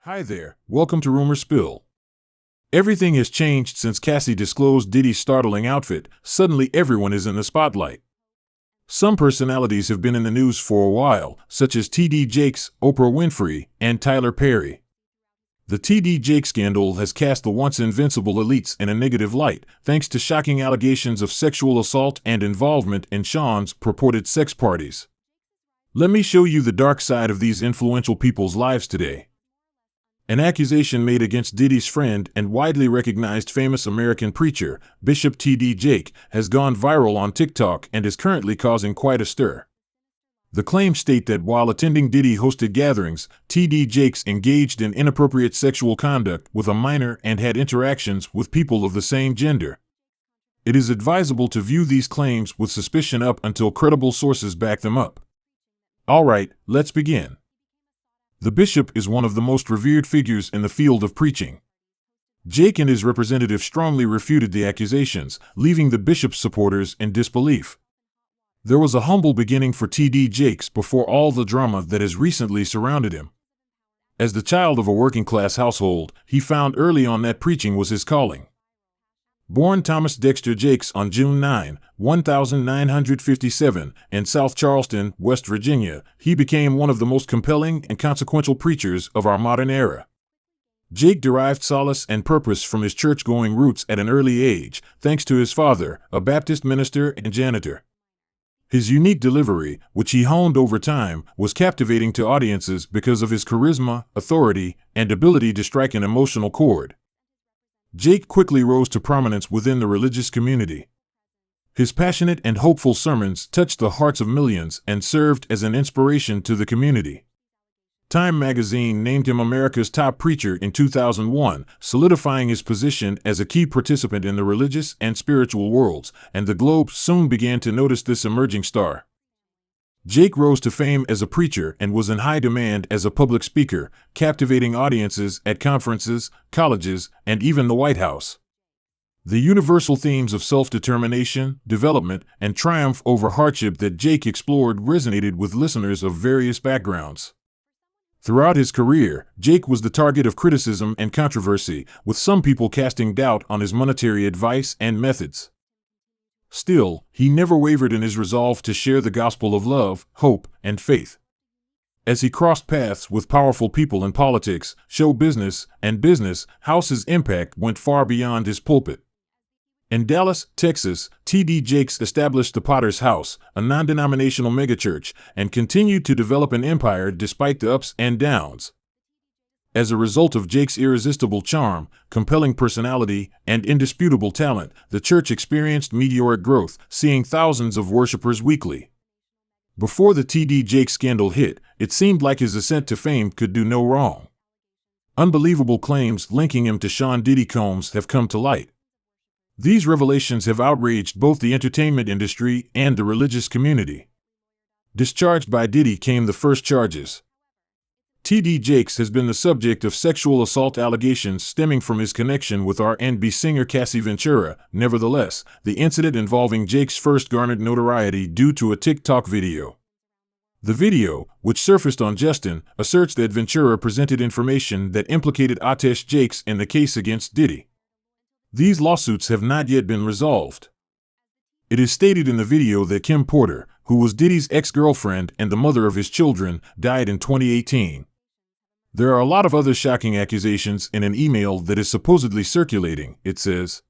Hi there, welcome to Rumor Spill. Everything has changed since Cassie disclosed Diddy's startling outfit. Suddenly everyone is in the spotlight. Some personalities have been in the news for a while, such as T.D. Jakes, Oprah Winfrey, and Tyler Perry. The T.D. Jakes scandal has cast the once-invincible elites in a negative light, thanks to shocking allegations of sexual assault and involvement in Shawn's purported sex parties. Let me show you the dark side of these influential people's lives today. An accusation made against Diddy's friend and widely recognized famous American preacher, Bishop T.D. Jakes, has gone viral on TikTok and is currently causing quite a stir. The claims state that while attending Diddy-hosted gatherings, T.D. Jakes engaged in inappropriate sexual conduct with a minor and had interactions with people of the same gender. It is advisable to view these claims with suspicion up until credible sources back them up. All right, let's begin. The bishop is one of the most revered figures in the field of preaching. Jakes and his representative strongly refuted the accusations, leaving the bishop's supporters in disbelief. There was a humble beginning for T.D. Jakes before all the drama that has recently surrounded him. As the child of a working-class household, he found early on that preaching was his calling. Born Thomas Dexter Jakes on June 9, 1957, in South Charleston, West Virginia, he became one of the most compelling and consequential preachers of our modern era. Jakes derived solace and purpose from his church-going roots at an early age, thanks to his father, a Baptist minister and janitor. His unique delivery, which he honed over time, was captivating to audiences because of his charisma, authority, and ability to strike an emotional chord. Jakes quickly rose to prominence within the religious community. His passionate and hopeful sermons touched the hearts of millions and served as an inspiration to the community. Time magazine named him America's top preacher in 2001, solidifying his position as a key participant in the religious and spiritual worlds, and the Globe soon began to notice this emerging star. Jakes rose to fame as a preacher and was in high demand as a public speaker, captivating audiences at conferences, colleges, and even the White House. The universal themes of self-determination, development, and triumph over hardship that Jakes explored resonated with listeners of various backgrounds. Throughout his career, Jakes was the target of criticism and controversy, with some people casting doubt on his monetary advice and methods. Still, he never wavered in his resolve to share the gospel of love, hope, and faith. As he crossed paths with powerful people in politics, show business, and business, his impact went far beyond his pulpit. In Dallas, Texas, T.D. Jakes established the Potter's House, a non-denominational megachurch, and continued to develop an empire despite the ups and downs. As a result of Jakes' irresistible charm, compelling personality, and indisputable talent, the church experienced meteoric growth, seeing thousands of worshipers weekly. Before the T.D. Jakes scandal hit, it seemed like his ascent to fame could do no wrong. Unbelievable claims linking him to Shawn Diddy Combs have come to light. These revelations have outraged both the entertainment industry and the religious community. Discharged by Diddy came the first charges. T.D. Jakes has been the subject of sexual assault allegations stemming from his connection with R&B singer Cassie Ventura. Nevertheless, the incident involving Jakes first garnered notoriety due to a TikTok video. The video, which surfaced on Justin, asserts that Ventura presented information that implicated Jakes in the case against Diddy. These lawsuits have not yet been resolved. It is stated in the video that Kim Porter, who was Diddy's ex-girlfriend and the mother of his children, died in 2018. There are a lot of other shocking accusations in an email that is supposedly circulating, it says.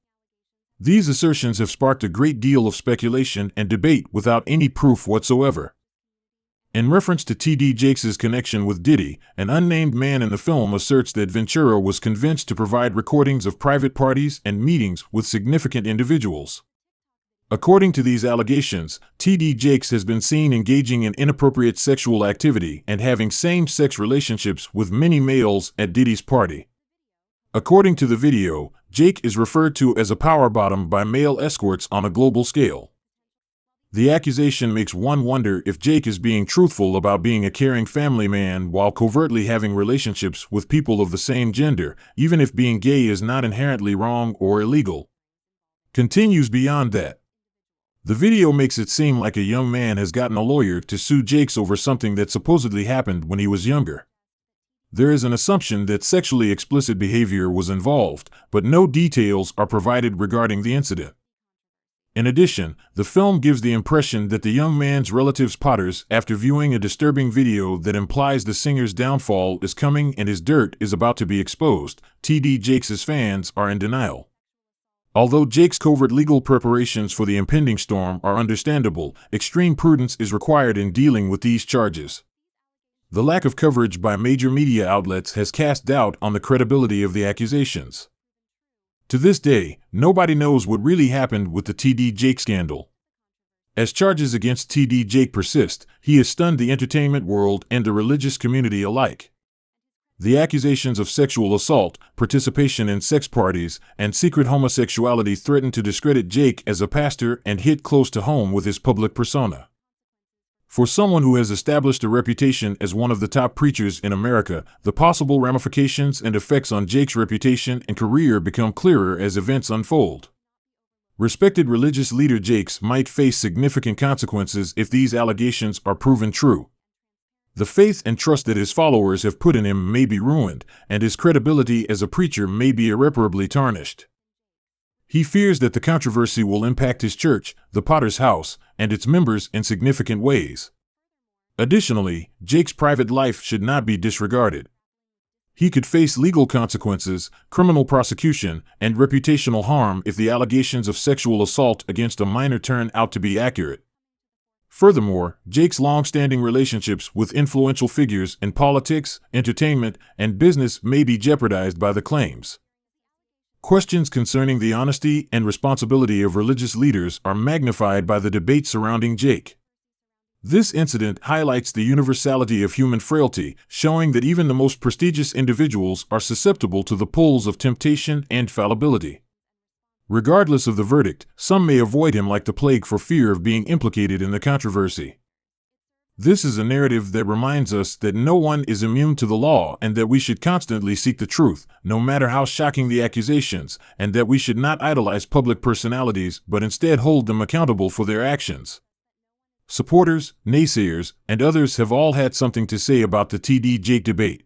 These assertions have sparked a great deal of speculation and debate without any proof whatsoever. In reference to T.D. Jakes' connection with Diddy, an unnamed man in the film asserts that Ventura was convinced to provide recordings of private parties and meetings with significant individuals. According to these allegations, T.D. Jakes has been seen engaging in inappropriate sexual activity and having same-sex relationships with many males at Diddy's party. According to the video, Jakes is referred to as a power bottom by male escorts on a global scale. The accusation makes one wonder if Jakes is being truthful about being a caring family man while covertly having relationships with people of the same gender, even if being gay is not inherently wrong or illegal. Continues beyond that. The video makes it seem like a young man has gotten a lawyer to sue Jakes over something that supposedly happened when he was younger. There is an assumption that sexually explicit behavior was involved, but no details are provided regarding the incident. In addition, the film gives the impression that the young man's relatives Potters, after viewing a disturbing video that implies the singer's downfall is coming and his dirt is about to be exposed, T.D. Jakes' fans are in denial. Although Jake's covert legal preparations for the impending storm are understandable, extreme prudence is required in dealing with these charges. The lack of coverage by major media outlets has cast doubt on the credibility of the accusations. To this day, nobody knows what really happened with the T.D. Jake scandal. As charges against T.D. Jake persist, he has stunned the entertainment world and the religious community alike. The accusations of sexual assault, participation in sex parties, and secret homosexuality threaten to discredit Jake as a pastor and hit close to home with his public persona. For someone who has established a reputation as one of the top preachers in America, the possible ramifications and effects on Jake's reputation and career become clearer as events unfold. Respected religious leader Jakes might face significant consequences if these allegations are proven true. The faith and trust that his followers have put in him may be ruined, and his credibility as a preacher may be irreparably tarnished. He fears that the controversy will impact his church, the Potter's House, and its members in significant ways. Additionally, Jake's private life should not be disregarded. He could face legal consequences, criminal prosecution, and reputational harm if the allegations of sexual assault against a minor turn out to be accurate. Furthermore, Jake's long-standing relationships with influential figures in politics, entertainment, and business may be jeopardized by the claims. Questions concerning the honesty and responsibility of religious leaders are magnified by the debate surrounding Jake. This incident highlights the universality of human frailty, showing that even the most prestigious individuals are susceptible to the pulls of temptation and fallibility. Regardless of the verdict, some may avoid him like the plague for fear of being implicated in the controversy. This is a narrative that reminds us that no one is immune to the law and that we should constantly seek the truth, no matter how shocking the accusations, and that we should not idolize public personalities but instead hold them accountable for their actions. Supporters, naysayers, and others have all had something to say about the T.D. Jake debate.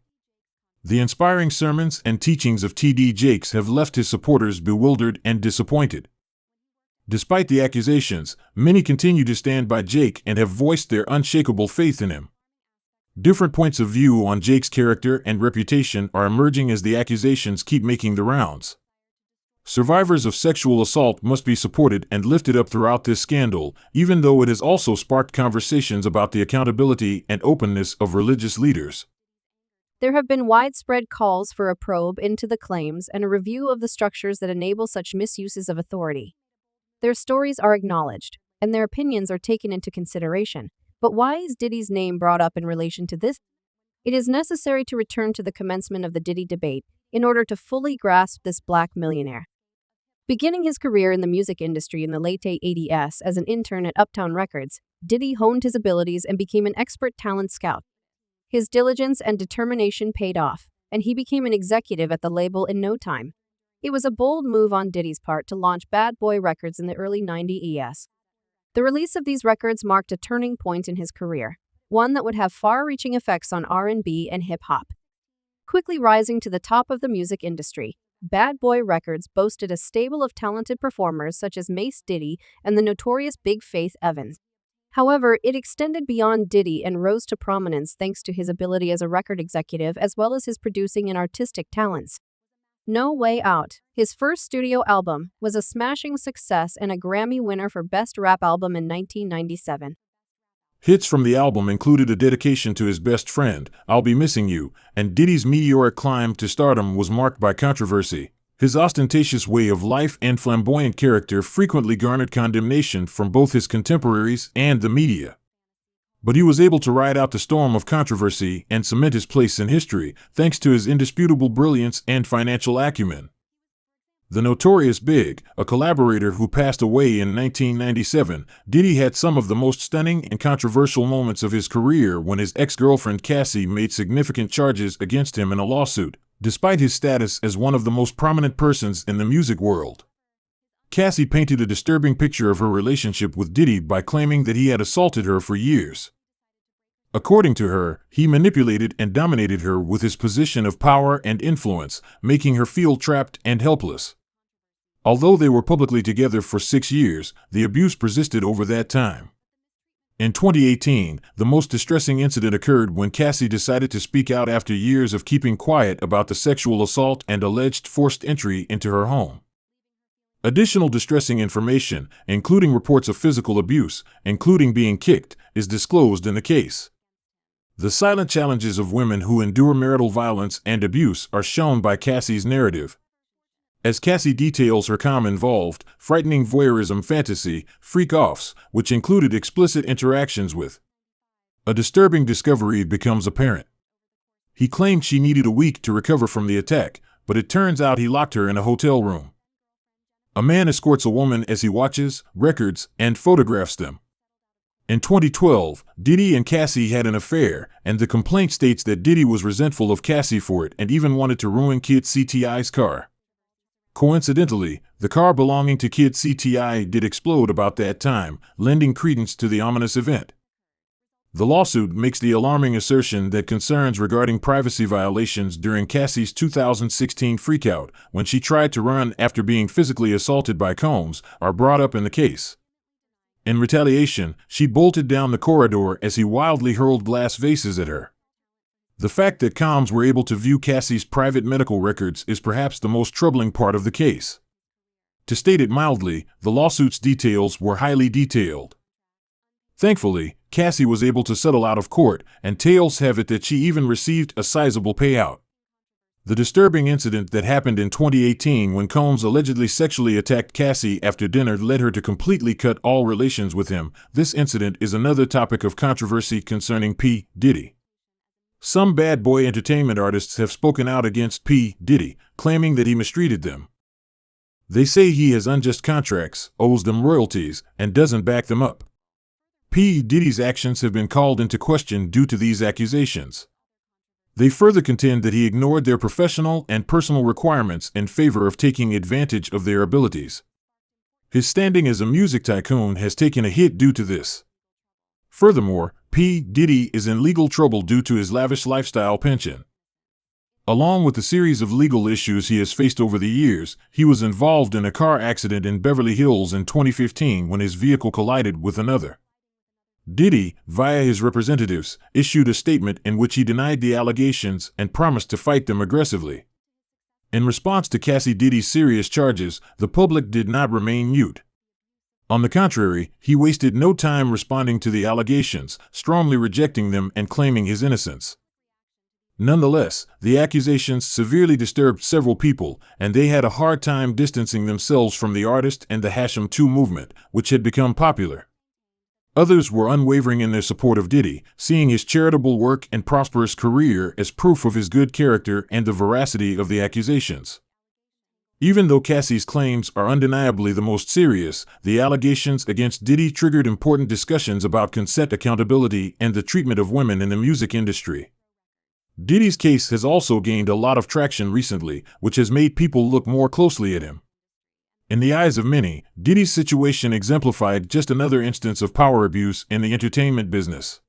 The inspiring sermons and teachings of T.D. Jakes have left his supporters bewildered and disappointed. Despite the accusations, many continue to stand by Jake and have voiced their unshakable faith in him. Different points of view on Jake's character and reputation are emerging as the accusations keep making the rounds. Survivors of sexual assault must be supported and lifted up throughout this scandal, even though it has also sparked conversations about the accountability and openness of religious leaders. There have been widespread calls for a probe into the claims and a review of the structures that enable such misuses of authority. Their stories are acknowledged, and their opinions are taken into consideration. But why is Diddy's name brought up in relation to this? It is necessary to return to the commencement of the Diddy debate in order to fully grasp this black millionaire. Beginning his career in the music industry in the late 80s as an intern at Uptown Records, Diddy honed his abilities and became an expert talent scout. His diligence and determination paid off, and he became an executive at the label in no time. It was a bold move on Diddy's part to launch Bad Boy Records in the early 90s. The release of these records marked a turning point in his career, one that would have far-reaching effects on R&B and hip-hop. Quickly rising to the top of the music industry, Bad Boy Records boasted a stable of talented performers such as Mace Diddy and the notorious Big Faith Evans. However, it extended beyond Diddy and rose to prominence thanks to his ability as a record executive as well as his producing and artistic talents. No Way Out, his first studio album, was a smashing success and a Grammy winner for Best Rap Album in 1997. Hits from the album included a dedication to his best friend, I'll Be Missing You, and Diddy's meteoric climb to stardom was marked by controversy. His ostentatious way of life and flamboyant character frequently garnered condemnation from both his contemporaries and the media. But he was able to ride out the storm of controversy and cement his place in history, thanks to his indisputable brilliance and financial acumen. The notorious Big, a collaborator who passed away in 1997, Diddy had some of the most stunning and controversial moments of his career when his ex-girlfriend Cassie made significant charges against him in a lawsuit, despite his status as one of the most prominent persons in the music world. Cassie painted a disturbing picture of her relationship with Diddy by claiming that he had assaulted her for years. According to her, he manipulated and dominated her with his position of power and influence, making her feel trapped and helpless. Although they were publicly together for 6 years, the abuse persisted over that time. In 2018, the most distressing incident occurred when Cassie decided to speak out after years of keeping quiet about the sexual assault and alleged forced entry into her home. Additional distressing information, including reports of physical abuse, including being kicked, is disclosed in the case. The silent challenges of women who endure marital violence and abuse are shown by Cassie's narrative. As Cassie details her involved, frightening voyeurism fantasy, freak-offs, which included explicit interactions with. A disturbing discovery becomes apparent. He claimed she needed a week to recover from the attack, but it turns out he locked her in a hotel room. A man escorts a woman as he watches, records, and photographs them. In 2012, Diddy and Cassie had an affair, and the complaint states that Diddy was resentful of Cassie for it and even wanted to ruin Kid CTI's car. Coincidentally, the car belonging to Kid CTI did explode about that time, lending credence to the ominous event. The lawsuit makes the alarming assertion that concerns regarding privacy violations during Cassie's 2016 freakout, when she tried to run after being physically assaulted by Combs, are brought up in the case. In retaliation, she bolted down the corridor as he wildly hurled glass vases at her. The fact that Combs were able to view Cassie's private medical records is perhaps the most troubling part of the case. To state it mildly, the lawsuit's details were highly detailed. Thankfully, Cassie was able to settle out of court, and tales have it that she even received a sizable payout. The disturbing incident that happened in 2018 when Combs allegedly sexually attacked Cassie after dinner led her to completely cut all relations with him. This incident is another topic of controversy concerning P. Diddy. Some bad boy entertainment artists have spoken out against P. Diddy, claiming that he mistreated them. They say he has unjust contracts, owes them royalties, and doesn't back them up. P. Diddy's actions have been called into question due to these accusations. They further contend that he ignored their professional and personal requirements in favor of taking advantage of their abilities. His standing as a music tycoon has taken a hit due to this. Furthermore, P. Diddy is in legal trouble due to his lavish lifestyle penchant. Along with the series of legal issues he has faced over the years, he was involved in a car accident in Beverly Hills in 2015 when his vehicle collided with another. Diddy, via his representatives, issued a statement in which he denied the allegations and promised to fight them aggressively. In response to Cassie Diddy's serious charges, the public did not remain mute. On the contrary, he wasted no time responding to the allegations, strongly rejecting them and claiming his innocence. Nonetheless, the accusations severely disturbed several people, and they had a hard time distancing themselves from the artist and the Hashem 2 movement, which had become popular. Others were unwavering in their support of Diddy, seeing his charitable work and prosperous career as proof of his good character and the veracity of the accusations. Even though Cassie's claims are undeniably the most serious, the allegations against Diddy triggered important discussions about consent accountability and the treatment of women in the music industry. Diddy's case has also gained a lot of traction recently, which has made people look more closely at him. In the eyes of many, Diddy's situation exemplified just another instance of power abuse in the entertainment business.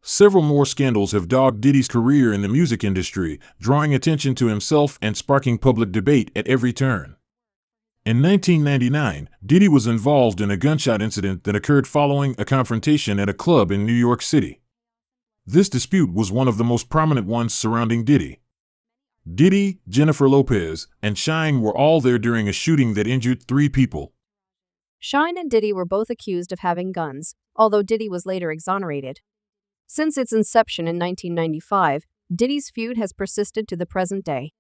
Several more scandals have dogged Diddy's career in the music industry, drawing attention to himself and sparking public debate at every turn. In 1999, Diddy was involved in a gunshot incident that occurred following a confrontation at a club in New York City. This dispute was one of the most prominent ones surrounding Diddy. Diddy, Jennifer Lopez, and Shawn were all there during a shooting that injured 3 people. Shawn and Diddy were both accused of having guns, although Diddy was later exonerated. Since its inception in 1995, Diddy's feud has persisted to the present day.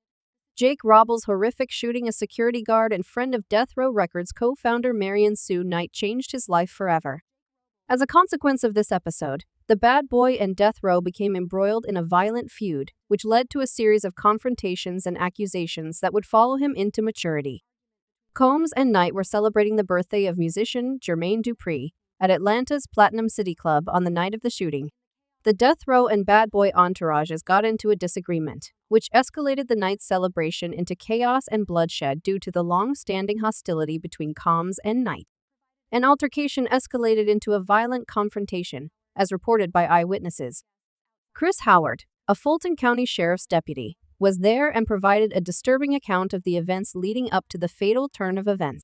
Jake Robble's horrific shooting a security guard and friend of Death Row Records co-founder Marion Sue Knight changed his life forever. As a consequence of this episode, the bad boy and Death Row became embroiled in a violent feud, which led to a series of confrontations and accusations that would follow him into maturity. Combs and Knight were celebrating the birthday of musician Jermaine Dupri at Atlanta's Platinum City Club on the night of the shooting. The Death Row and bad boy entourages got into a disagreement, which escalated the night's celebration into chaos and bloodshed due to the long-standing hostility between Combs and Knight. An altercation escalated into a violent confrontation, as reported by eyewitnesses. Chris Howard, a Fulton County Sheriff's deputy, was there and provided a disturbing account of the events leading up to the fatal turn of events.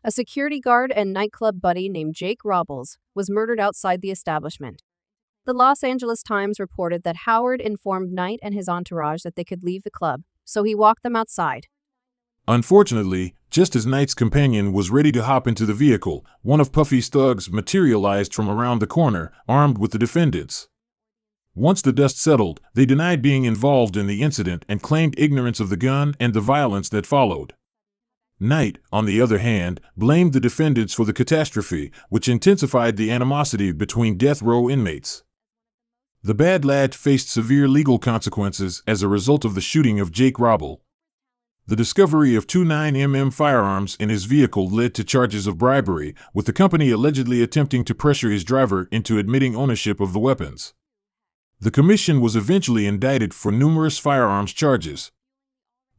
A security guard and nightclub buddy named Jake Robles was murdered outside the establishment. The Los Angeles Times reported that Howard informed Knight and his entourage that they could leave the club, so he walked them outside. Unfortunately, just as Knight's companion was ready to hop into the vehicle, one of Puffy's thugs materialized from around the corner, armed with the defendants. Once the dust settled, they denied being involved in the incident and claimed ignorance of the gun and the violence that followed. Knight, on the other hand, blamed the defendants for the catastrophe, which intensified the animosity between death row inmates. The bad lad faced severe legal consequences as a result of the shooting of Jake Robles. The discovery of two 9mm firearms in his vehicle led to charges of bribery, with the company allegedly attempting to pressure his driver into admitting ownership of the weapons. The commission was eventually indicted for numerous firearms charges.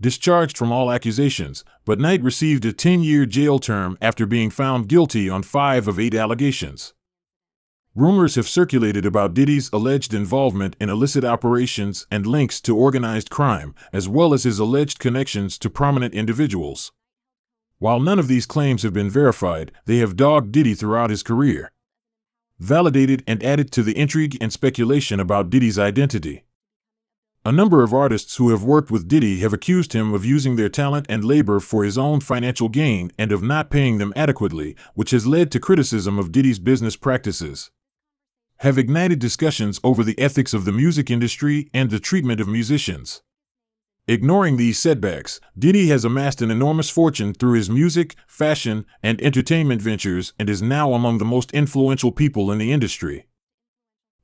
Discharged from all accusations, but Knight received a 10-year jail term after being found guilty on 5 of 8 allegations. Rumors have circulated about Diddy's alleged involvement in illicit operations and links to organized crime, as well as his alleged connections to prominent individuals. While none of these claims have been verified, they have dogged Diddy throughout his career, validated and added to the intrigue and speculation about Diddy's identity. A number of artists who have worked with Diddy have accused him of using their talent and labor for his own financial gain and of not paying them adequately, which has led to criticism of Diddy's business practices. Have ignited discussions over the ethics of the music industry and the treatment of musicians. Ignoring these setbacks, Diddy has amassed an enormous fortune through his music, fashion, and entertainment ventures and is now among the most influential people in the industry.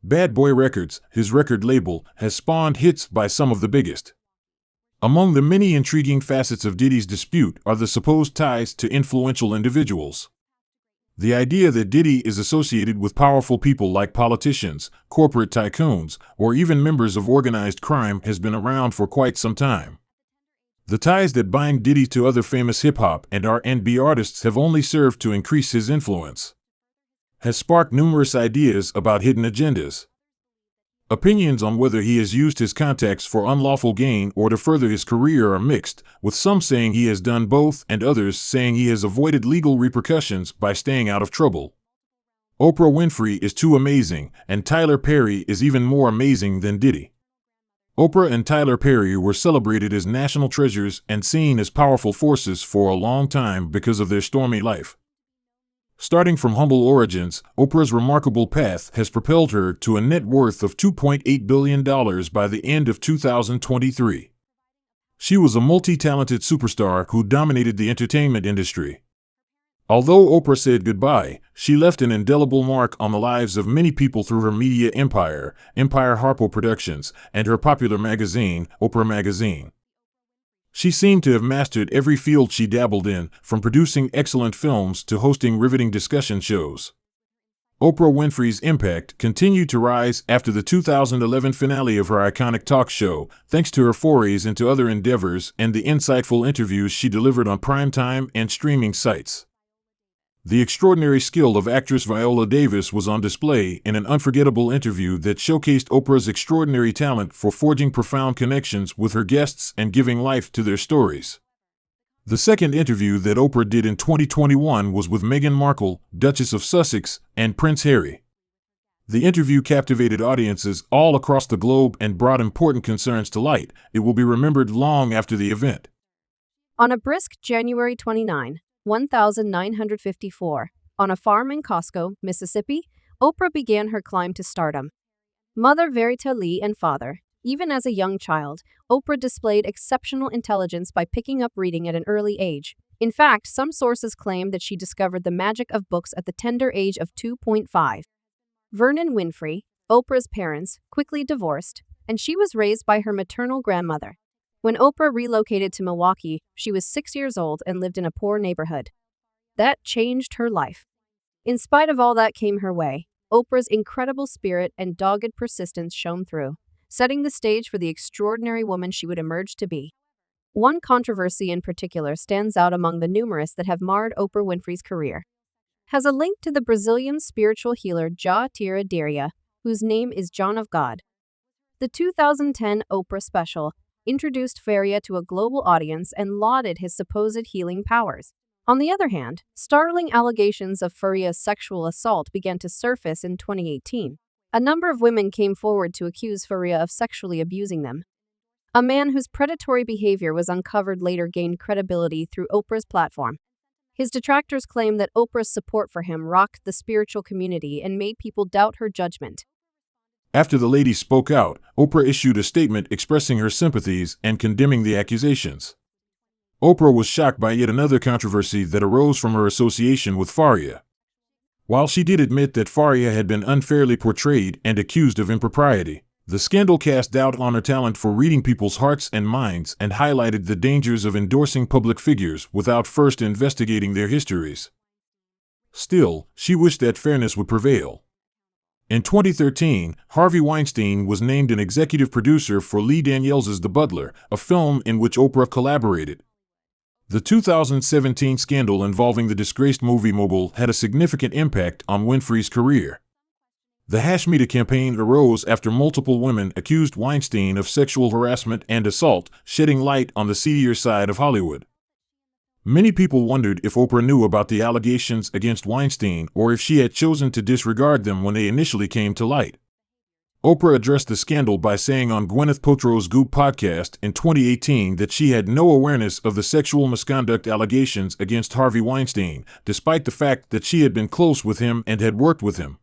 Bad Boy Records, his record label, has spawned hits by some of the biggest. Among the many intriguing facets of Diddy's dispute are the supposed ties to influential individuals. The idea that Diddy is associated with powerful people like politicians, corporate tycoons, or even members of organized crime has been around for quite some time. The ties that bind Diddy to other famous hip-hop and R&B artists have only served to increase his influence. Has sparked numerous ideas about hidden agendas. Opinions on whether he has used his contacts for unlawful gain or to further his career are mixed, with some saying he has done both and others saying he has avoided legal repercussions by staying out of trouble. Oprah Winfrey is too amazing, and Tyler Perry is even more amazing than Diddy. Oprah and Tyler Perry were celebrated as national treasures and seen as powerful forces for a long time because of their stormy life. Starting from humble origins, Oprah's remarkable path has propelled her to a net worth of $2.8 billion by the end of 2023. She was a multi-talented superstar who dominated the entertainment industry. Although Oprah said goodbye, she left an indelible mark on the lives of many people through her media empire, Empire Harpo Productions, and her popular magazine, Oprah Magazine. She seemed to have mastered every field she dabbled in, from producing excellent films to hosting riveting discussion shows. Oprah Winfrey's impact continued to rise after the 2011 finale of her iconic talk show, thanks to her forays into other endeavors and the insightful interviews she delivered on primetime and streaming sites. The extraordinary skill of actress Viola Davis was on display in an unforgettable interview that showcased Oprah's extraordinary talent for forging profound connections with her guests and giving life to their stories. The second interview that Oprah did in 2021 was with Meghan Markle, Duchess of Sussex, and Prince Harry. The interview captivated audiences all across the globe and brought important concerns to light. It will be remembered long after the event. On a brisk January 29, 1954, on a farm in Costco, Mississippi, Oprah began her climb to stardom. Mother Verita Lee and father. Even as a young child, Oprah displayed exceptional intelligence by picking up reading at an early age. In fact, some sources claim that she discovered the magic of books at the tender age of 2.5. Vernon Winfrey, Oprah's parents, quickly divorced, and she was raised by her maternal grandmother. When Oprah relocated to Milwaukee, she was 6 years old and lived in a poor neighborhood. That changed her life. In spite of all that came her way, Oprah's incredible spirit and dogged persistence shone through, setting the stage for the extraordinary woman she would emerge to be. One controversy in particular stands out among the numerous that have marred Oprah Winfrey's career. has a link to the Brazilian spiritual healer Ja Tira, whose name is John of God. The 2010 Oprah special introduced Faria to a global audience and lauded his supposed healing powers. On the other hand, startling allegations of Faria's sexual assault began to surface in 2018. A number of women came forward to accuse Faria of sexually abusing them. A man whose predatory behavior was uncovered later gained credibility through Oprah's platform. His detractors claim that Oprah's support for him rocked the spiritual community and made people doubt her judgment. After the lady spoke out, Oprah issued a statement expressing her sympathies and condemning the accusations. Oprah was shocked by yet another controversy that arose from her association with Faria. While she did admit that Faria had been unfairly portrayed and accused of impropriety, the scandal cast doubt on her talent for reading people's hearts and minds and highlighted the dangers of endorsing public figures without first investigating their histories. Still, she wished that fairness would prevail. In 2013, Harvey Weinstein was named an executive producer for Lee Daniels' The Butler, a film in which Oprah collaborated. The 2017 scandal involving the disgraced movie mogul had a significant impact on Winfrey's career. The Hashmita campaign arose after multiple women accused Weinstein of sexual harassment and assault, shedding light on the seedier side of Hollywood. Many people wondered if Oprah knew about the allegations against Weinstein or if she had chosen to disregard them when they initially came to light. Oprah addressed the scandal by saying on Gwyneth Paltrow's Goop podcast in 2018 that she had no awareness of the sexual misconduct allegations against Harvey Weinstein, despite the fact that she had been close with him and had worked with him.